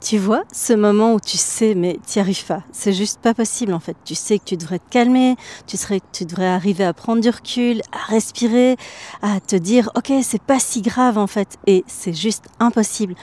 Tu vois, ce moment où tu sais, mais tu n'y arrives pas. C'est juste pas possible en fait. Tu sais que tu devrais te calmer, tu devrais arriver à prendre du recul, à respirer, à te dire ok, c'est pas si grave en fait. Et c'est juste impossible.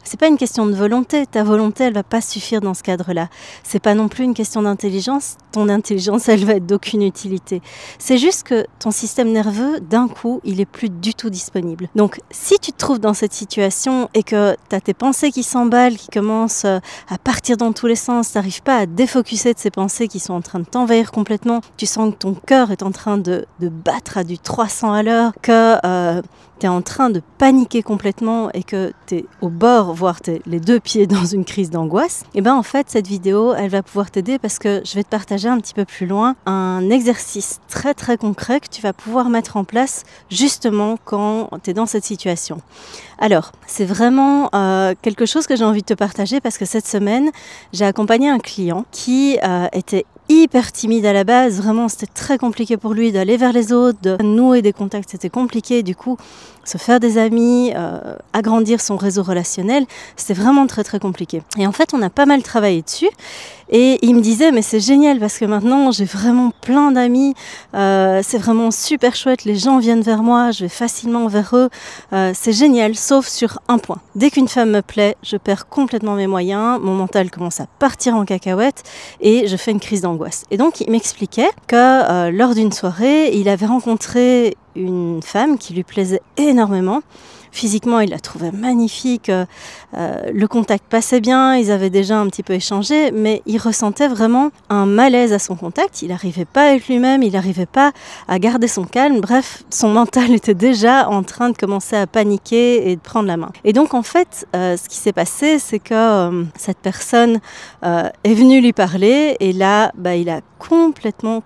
C'est pas une question de volonté. Ta volonté, elle va pas suffire dans ce cadre-là. C'est pas non plus une question d'intelligence. Ton intelligence, elle va être d'aucune utilité. C'est juste que ton système nerveux, d'un coup, il est plus du tout disponible. Donc, si tu te trouves dans cette situation et que tu as tes pensées qui s'emballent, qui commencent à partir dans tous les sens, tu n'arrives pas à défocuser de ces pensées qui sont en train de t'envahir complètement, tu sens que ton cœur est en train de battre à du 300 à l'heure, que tu es en train de paniquer complètement et que tu es au bord, voire tu es les deux pieds dans une crise d'angoisse, et bien en fait, cette vidéo, elle va pouvoir t'aider parce que je vais te partager un petit peu plus loin un exercice très très concret que tu vas pouvoir mettre en place justement quand tu es dans cette situation. Alors, c'est vraiment quelque chose que j'ai envie de te partager parce que cette semaine, j'ai accompagné un client qui était hyper timide à la base, vraiment c'était très compliqué pour lui d'aller vers les autres, de nouer des contacts, c'était compliqué, du coup se faire des amis, agrandir son réseau relationnel, c'était vraiment très très compliqué. Et en fait on a pas mal travaillé dessus et il me disait mais c'est génial parce que maintenant j'ai vraiment plein d'amis, c'est vraiment super chouette, les gens viennent vers moi, je vais facilement vers eux, c'est génial sauf sur un point. Dès qu'une femme me plaît, je perds complètement mes moyens, mon mental commence à partir en cacahuète et je fais une crise d'angoisse. Et donc il m'expliquait que lors d'une soirée, il avait rencontré une femme qui lui plaisait énormément. Physiquement, il la trouvait magnifique, le contact passait bien, ils avaient déjà un petit peu échangé, mais il ressentait vraiment un malaise à son contact, il n'arrivait pas avec lui-même, il n'arrivait pas à garder son calme, bref, son mental était déjà en train de commencer à paniquer et de prendre la main. Et donc en fait, ce qui s'est passé, c'est que cette personne est venue lui parler, et là, il a complètement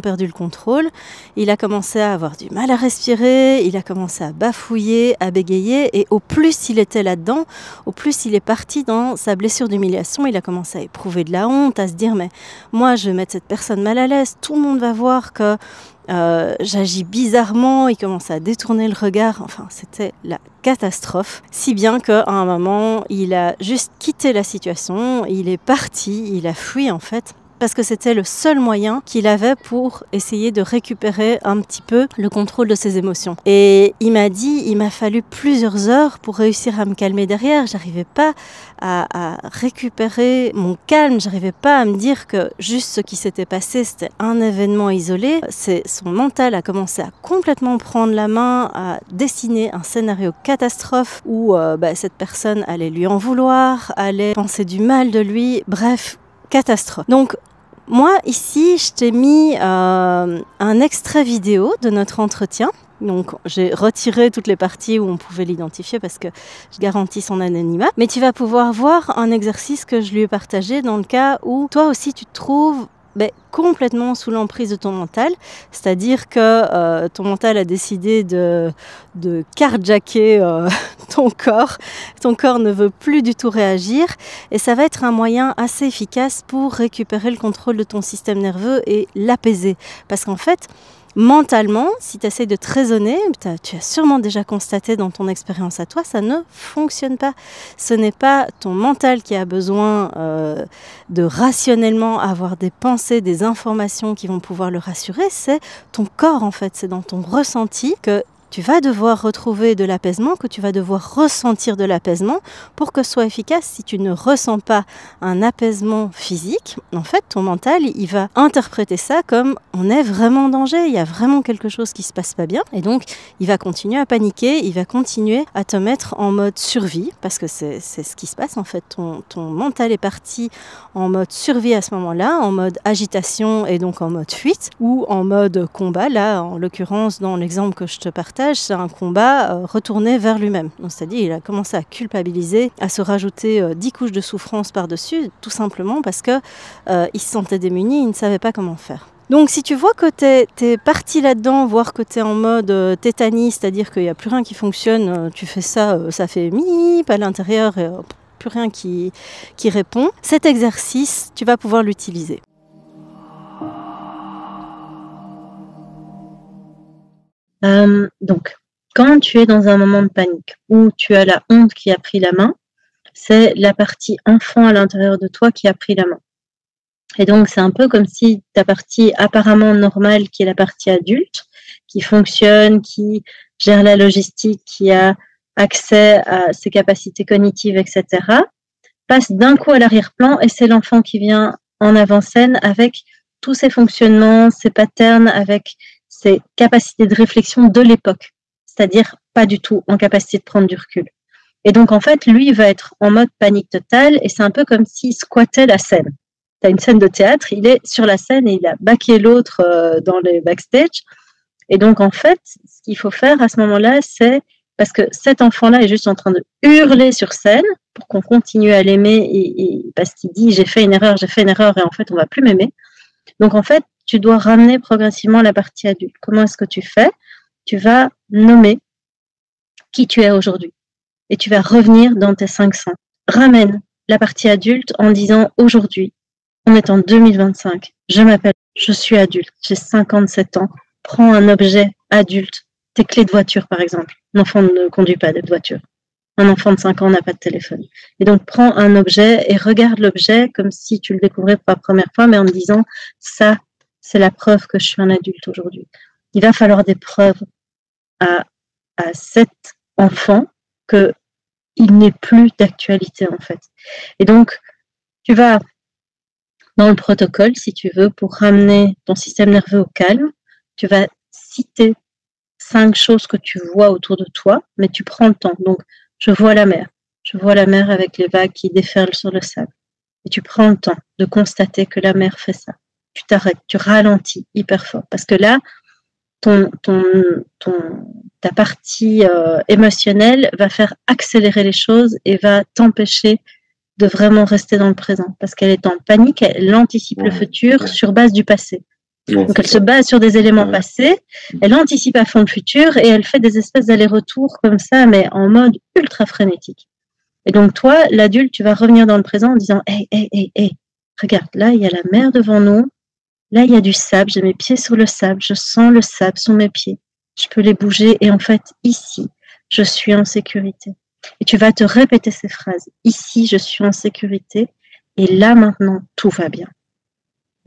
perdu le contrôle, il a commencé à avoir du mal à respirer, il a commencé à bafouiller, à bégayer, et au plus il était là-dedans, au plus il est parti dans sa blessure d'humiliation, il a commencé à éprouver de la honte, à se dire mais moi je vais mettre cette personne mal à l'aise, tout le monde va voir que j'agis bizarrement, il commence à détourner le regard, enfin c'était la catastrophe, si bien qu'à un moment il a juste quitté la situation, il est parti, il a fui en fait, parce que c'était le seul moyen qu'il avait pour essayer de récupérer un petit peu le contrôle de ses émotions. Et il m'a dit, il m'a fallu plusieurs heures pour réussir à me calmer derrière. J'arrivais pas à récupérer mon calme, j'arrivais pas à me dire que juste ce qui s'était passé, c'était un événement isolé. Son mental a commencé à complètement prendre la main, à dessiner un scénario catastrophe où cette personne allait lui en vouloir, allait penser du mal de lui, bref, catastrophe. Donc moi ici je t'ai mis un extrait vidéo de notre entretien. Donc j'ai retiré toutes les parties où on pouvait l'identifier parce que je garantis son anonymat. Mais tu vas pouvoir voir un exercice que je lui ai partagé dans le cas où toi aussi tu te trouves complètement sous l'emprise de ton mental, c'est-à-dire que ton mental a décidé de carjacker ton corps ne veut plus du tout réagir, et ça va être un moyen assez efficace pour récupérer le contrôle de ton système nerveux et l'apaiser, parce qu'en fait, mentalement, si tu essaies de te raisonner, tu as sûrement déjà constaté dans ton expérience à toi, ça ne fonctionne pas. Ce n'est pas ton mental qui a besoin de rationnellement avoir des pensées, des informations qui vont pouvoir le rassurer, c'est ton corps en fait, c'est dans ton ressenti que tu vas devoir retrouver de l'apaisement, que tu vas devoir ressentir de l'apaisement pour que ce soit efficace. Si tu ne ressens pas un apaisement physique, en fait, ton mental, il va interpréter ça comme on est vraiment en danger, il y a vraiment quelque chose qui se passe pas bien. Et donc, il va continuer à paniquer, il va continuer à te mettre en mode survie, parce que c'est ce qui se passe en fait. Ton mental est parti en mode survie à ce moment-là, en mode agitation et donc en mode fuite, ou en mode combat. Là, en l'occurrence, dans l'exemple que je te partage, c'est un combat retourné vers lui-même. Donc, c'est-à-dire il a commencé à culpabiliser, à se rajouter 10 couches de souffrance par-dessus, tout simplement parce que il se sentait démuni, il ne savait pas comment faire. Donc si tu vois que t'es parti là-dedans, voire que t'es en mode tétanie, c'est-à-dire qu'il n'y a plus rien qui fonctionne, tu fais ça, ça fait mip à l'intérieur et plus rien qui répond, cet exercice, tu vas pouvoir l'utiliser. Donc, quand tu es dans un moment de panique où tu as la honte qui a pris la main, c'est la partie enfant à l'intérieur de toi qui a pris la main. Et donc, c'est un peu comme si ta partie apparemment normale, qui est la partie adulte, qui fonctionne, qui gère la logistique, qui a accès à ses capacités cognitives, etc., passe d'un coup à l'arrière-plan et c'est l'enfant qui vient en avant-scène avec tous ses fonctionnements, ses patterns, avec ses capacités de réflexion de l'époque, c'est-à-dire pas du tout en capacité de prendre du recul. Et donc, en fait, lui, il va être en mode panique totale et c'est un peu comme s'il squattait la scène. Tu as une scène de théâtre, il est sur la scène et il a baqué l'autre dans les backstage. Et donc, en fait, ce qu'il faut faire à ce moment-là, c'est parce que cet enfant-là est juste en train de hurler sur scène pour qu'on continue à l'aimer et parce qu'il dit j'ai fait une erreur et en fait, on va plus m'aimer. Donc, en fait, tu dois ramener progressivement la partie adulte. Comment est-ce que tu fais? Tu vas nommer qui tu es aujourd'hui et tu vas revenir dans tes 5 sens. Ramène la partie adulte en disant aujourd'hui, on est en 2025, je m'appelle, je suis adulte, j'ai 57 ans, prends un objet adulte, tes clés de voiture par exemple. Un enfant ne conduit pas de voiture. Un enfant de 5 ans n'a pas de téléphone. Et donc, prends un objet et regarde l'objet comme si tu le découvrais pour la première fois, mais en me disant, ça, c'est la preuve que je suis un adulte aujourd'hui. Il va falloir des preuves à cet enfant qu'il n'est plus d'actualité, en fait. Et donc, tu vas dans le protocole, si tu veux, pour ramener ton système nerveux au calme, tu vas citer 5 choses que tu vois autour de toi, mais tu prends le temps. Donc, je vois la mer. Je vois la mer avec les vagues qui déferlent sur le sable. Et tu prends le temps de constater que la mer fait ça. Tu t'arrêtes, tu ralentis hyper fort. Parce que là, ta partie émotionnelle va faire accélérer les choses et va t'empêcher de vraiment rester dans le présent. Parce qu'elle est en panique, elle anticipe le futur sur base du passé. Donc elle se base sur des éléments passés, elle anticipe à fond le futur et elle fait des espèces d'allers-retours comme ça, mais en mode ultra frénétique. Et donc toi, l'adulte, tu vas revenir dans le présent en disant hey, regarde, là il y a la mer devant nous, là il y a du sable, j'ai mes pieds sur le sable, je sens le sable sous mes pieds, je peux les bouger et en fait ici, je suis en sécurité. Et tu vas te répéter ces phrases, ici je suis en sécurité et là maintenant tout va bien.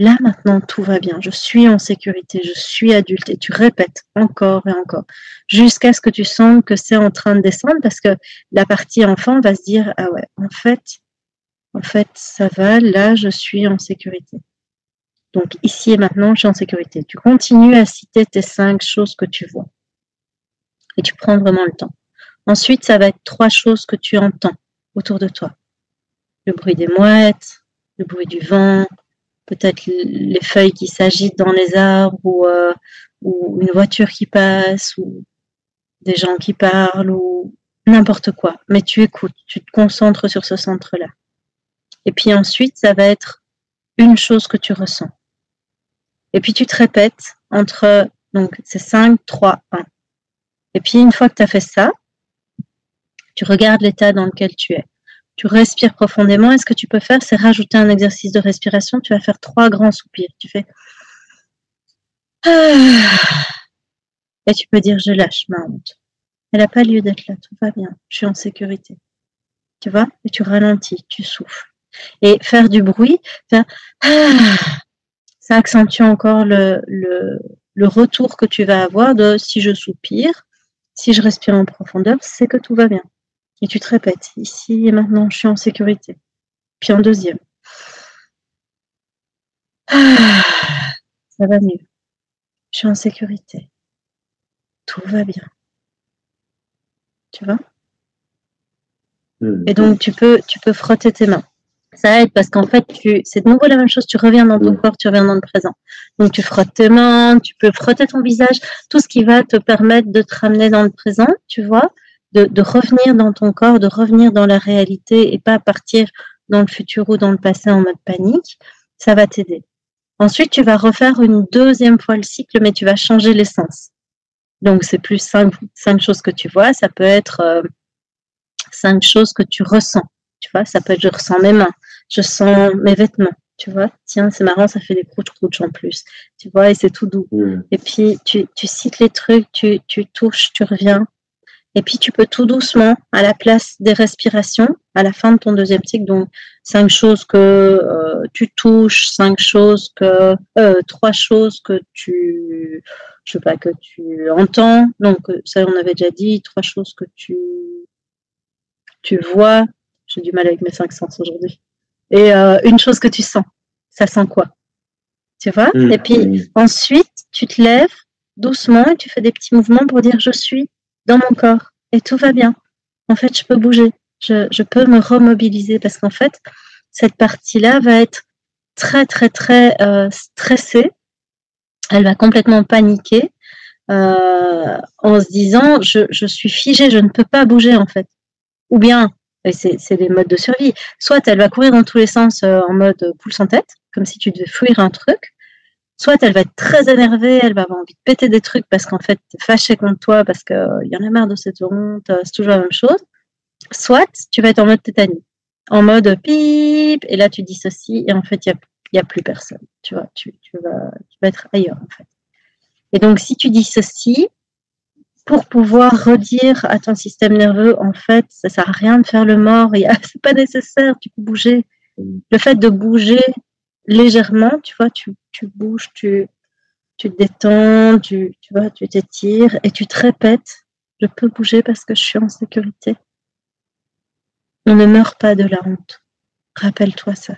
Là, maintenant, tout va bien. Je suis en sécurité. Je suis adulte. Et tu répètes encore et encore jusqu'à ce que tu sens que c'est en train de descendre parce que la partie enfant va se dire, ah ouais, en fait, ça va. Là, je suis en sécurité. Donc, ici et maintenant, je suis en sécurité. Tu continues à citer tes 5 choses que tu vois. Et tu prends vraiment le temps. Ensuite, ça va être 3 choses que tu entends autour de toi. Le bruit des mouettes, le bruit du vent, peut-être les feuilles qui s'agitent dans les arbres ou une voiture qui passe ou des gens qui parlent ou n'importe quoi. Mais tu écoutes, tu te concentres sur ce centre-là. Et puis ensuite, ça va être une chose que tu ressens. Et puis tu te répètes entre, donc c'est 5, 3, 1. Et puis une fois que tu as fait ça, tu regardes l'état dans lequel tu es. Tu respires profondément et ce que tu peux faire, c'est rajouter un exercice de respiration. Tu vas faire 3 grands soupirs. Tu fais et tu peux dire je lâche ma honte. Elle n'a pas lieu d'être là, tout va bien. Je suis en sécurité. Tu vois? Et tu ralentis, tu souffles. Et faire du bruit, faire ça accentue encore le retour que tu vas avoir de si je soupire, si je respire en profondeur, c'est que tout va bien. Et tu te répètes, ici et maintenant, je suis en sécurité. Puis en deuxième. Ça va mieux. Je suis en sécurité. Tout va bien. Tu vois? Et donc, tu peux frotter tes mains. Ça aide parce qu'en fait, c'est de nouveau la même chose. Tu reviens dans ton corps, tu reviens dans le présent. Donc, tu frottes tes mains, tu peux frotter ton visage, tout ce qui va te permettre de te ramener dans le présent, tu vois? De revenir dans ton corps, de revenir dans la réalité et pas partir dans le futur ou dans le passé en mode panique, ça va t'aider. Ensuite, tu vas refaire une 2e fois le cycle, mais tu vas changer l'essence. Donc, c'est plus 5 choses que tu vois. Ça peut être 5 choses que tu ressens. Tu vois, ça peut être je ressens mes mains, je sens mes vêtements. Tu vois, tiens, c'est marrant, ça fait des crouch-crouch en plus. Tu vois, et c'est tout doux. Et puis, tu cites les trucs, tu touches, tu reviens. Et puis, tu peux tout doucement, à la place des respirations, à la fin de ton deuxième cycle, donc 5 choses que tu touches, 3 choses que tu, je sais pas, que tu entends. Donc, ça, on avait déjà dit, 3 choses que tu vois. J'ai du mal avec mes 5 sens aujourd'hui. Et une chose que tu sens. Ça sent quoi? Tu vois? Et puis, ensuite, tu te lèves doucement et tu fais des petits mouvements pour dire je suis dans mon corps et tout va bien. En fait, je peux bouger, je peux me remobiliser parce qu'en fait, cette partie-là va être très, très, très stressée. Elle va complètement paniquer en se disant je suis figée, je ne peux pas bouger en fait. Ou bien, et c'est des modes de survie, soit elle va courir dans tous les sens en mode poule sans tête, comme si tu devais fuir un truc. Soit elle va être très énervée, elle va avoir envie de péter des trucs parce qu'en fait, t'es fâchée contre toi parce qu'il y en a marre de cette honte, c'est toujours la même chose. Soit tu vas être en mode tétanie, en mode pip, et là tu dissocies et en fait, il y a plus personne. Tu vois, tu vas être ailleurs en fait. Et donc, si tu dissocies, pour pouvoir redire à ton système nerveux, en fait, ça sert à rien de faire le mort, c'est pas nécessaire, tu peux bouger. Le fait de bouger légèrement, tu vois, tu bouges, tu te détends, tu vois, tu t'étires et tu te répètes, je peux bouger parce que je suis en sécurité. On ne meurt pas de la honte. Rappelle-toi ça.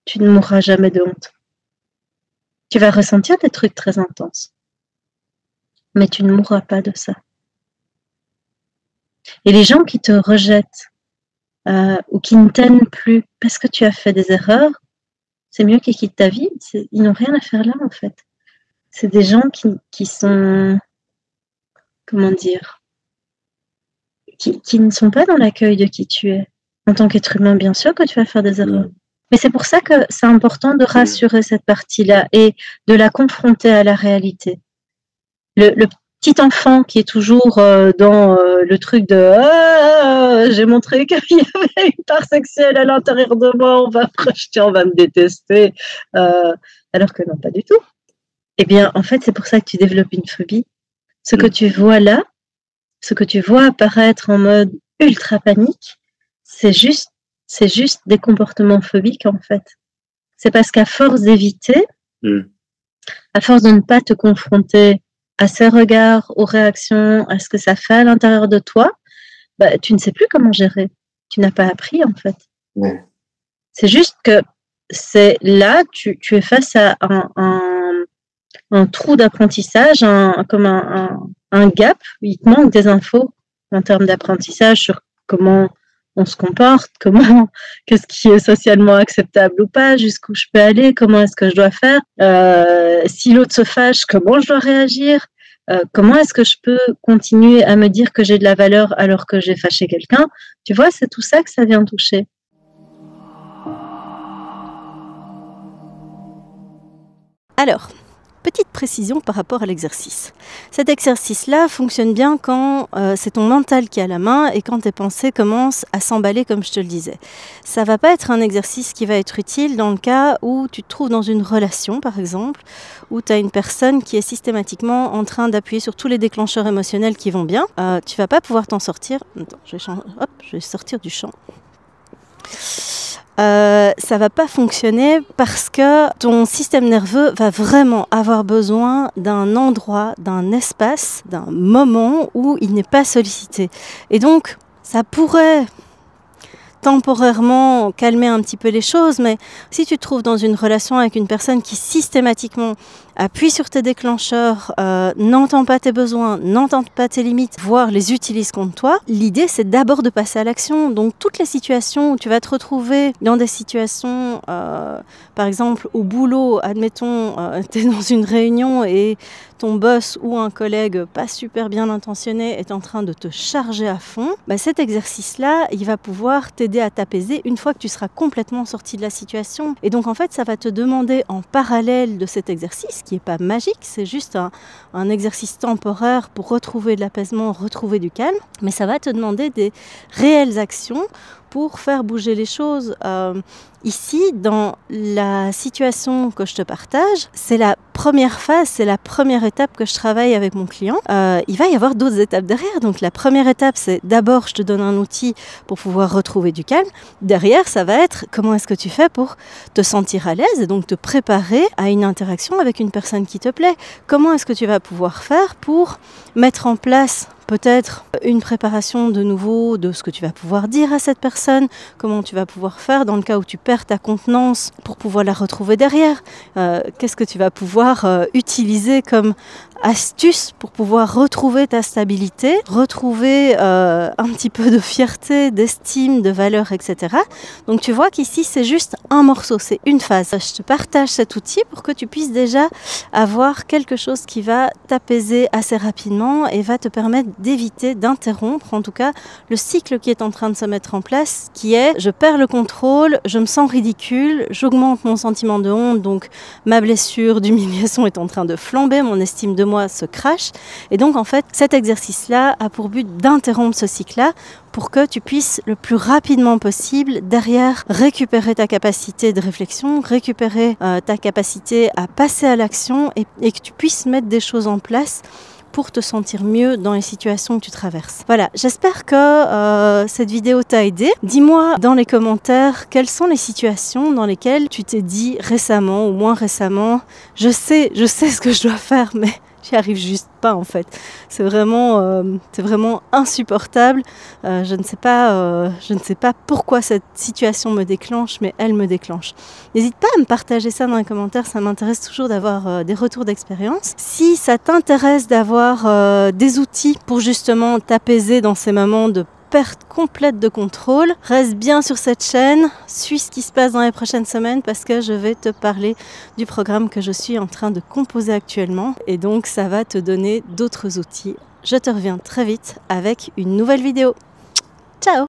Tu ne mourras jamais de honte. Tu vas ressentir des trucs très intenses, mais tu ne mourras pas de ça. Et les gens qui te rejettent ou qui ne t'aiment plus parce que tu as fait des erreurs, c'est mieux qu'ils quittent ta vie. Ils n'ont rien à faire là, en fait. C'est des gens qui sont, comment dire, qui ne sont pas dans l'accueil de qui tu es. En tant qu'être humain, bien sûr que tu vas faire des erreurs. Mais c'est pour ça que c'est important de rassurer cette partie-là et de la confronter à la réalité. Le petit enfant qui est toujours dans le truc de j'ai montré qu'il y avait une part sexuelle à l'intérieur de moi, on va me rejeter, on va me détester, alors que non, pas du tout. Eh bien, en fait, c'est pour ça que tu développes une phobie. Ce que tu vois là, ce que tu vois apparaître en mode ultra panique, c'est juste des comportements phobiques, en fait. C'est parce qu'à force d'éviter, à force de ne pas te confronter à ces regards, aux réactions, à ce que ça fait à l'intérieur de toi, bah, tu ne sais plus comment gérer. Tu n'as pas appris, en fait. Ouais. C'est juste que c'est là, tu es face à un trou d'apprentissage, comme un gap, il te manque des infos en termes d'apprentissage sur comment on se comporte, qu'est-ce qui est socialement acceptable ou pas, jusqu'où je peux aller, comment est-ce que je dois faire, si l'autre se fâche, comment je dois réagir, comment est-ce que je peux continuer à me dire que j'ai de la valeur alors que j'ai fâché quelqu'un. Tu vois, c'est tout ça que ça vient toucher. Alors, petite précision par rapport à l'exercice. Cet exercice-là fonctionne bien quand c'est ton mental qui a la main et quand tes pensées commencent à s'emballer comme je te le disais. Ça va pas être un exercice qui va être utile dans le cas où tu te trouves dans une relation, par exemple, où tu as une personne qui est systématiquement en train d'appuyer sur tous les déclencheurs émotionnels qui vont bien. Tu vas pas pouvoir t'en sortir. Attends, je vais sortir du champ. Ça va pas fonctionner parce que ton système nerveux va vraiment avoir besoin d'un endroit, d'un espace, d'un moment où il n'est pas sollicité. Et donc, ça pourrait temporairement calmer un petit peu les choses, mais si tu te trouves dans une relation avec une personne qui systématiquement appuie sur tes déclencheurs, n'entend pas tes besoins, n'entend pas tes limites, voire les utilise contre toi, l'idée c'est d'abord de passer à l'action. Donc toutes les situations où tu vas te retrouver dans des situations, par exemple au boulot, admettons, tu es dans une réunion et ton boss ou un collègue pas super bien intentionné est en train de te charger à fond, bah cet exercice-là, il va pouvoir t'aider à t'apaiser une fois que tu seras complètement sorti de la situation. Et donc en fait, ça va te demander en parallèle de cet exercice, qui n'est pas magique, c'est juste un exercice temporaire pour retrouver de l'apaisement, retrouver du calme, mais ça va te demander des réelles actions pour faire bouger les choses. Ici, dans la situation que je te partage, c'est la première phase, c'est la première étape que je travaille avec mon client. Il va y avoir d'autres étapes derrière. Donc la première étape, c'est d'abord je te donne un outil pour pouvoir retrouver du calme. Derrière, ça va être comment est-ce que tu fais pour te sentir à l'aise et donc te préparer à une interaction avec une personne qui te plaît. Comment est-ce que tu vas pouvoir faire pour mettre en place peut-être une préparation de nouveau de ce que tu vas pouvoir dire à cette personne, comment tu vas pouvoir faire dans le cas où tu perds ta contenance pour pouvoir la retrouver derrière, qu'est-ce que tu vas pouvoir utiliser comme astuce pour pouvoir retrouver ta stabilité, retrouver un petit peu de fierté, d'estime, de valeur, etc. Donc tu vois qu'ici c'est juste un morceau, c'est une phase. Je te partage cet outil pour que tu puisses déjà avoir quelque chose qui va t'apaiser assez rapidement et va te permettre d'éviter, d'interrompre en tout cas le cycle qui est en train de se mettre en place, qui est je perds le contrôle, je me sens ridicule, j'augmente mon sentiment de honte, donc ma blessure d'humiliation est en train de flamber, mon estime de moi se crache. Et donc en fait cet exercice-là a pour but d'interrompre ce cycle-là pour que tu puisses le plus rapidement possible derrière récupérer ta capacité de réflexion, récupérer ta capacité à passer à l'action et que tu puisses mettre des choses en place pour te sentir mieux dans les situations que tu traverses. Voilà, j'espère que cette vidéo t'a aidé. Dis-moi dans les commentaires quelles sont les situations dans lesquelles tu t'es dit récemment ou moins récemment « je sais ce que je dois faire, mais j'y arrive juste pas en fait ». C'est vraiment insupportable. Je ne sais pas pourquoi cette situation me déclenche, mais elle me déclenche. N'hésite pas à me partager ça dans les commentaires, ça m'intéresse toujours d'avoir des retours d'expérience. Si ça t'intéresse d'avoir des outils pour justement t'apaiser dans ces moments de perte complète de contrôle, reste bien sur cette chaîne, suis ce qui se passe dans les prochaines semaines parce que je vais te parler du programme que je suis en train de composer actuellement et donc ça va te donner d'autres outils. Je te reviens très vite avec une nouvelle vidéo. Ciao!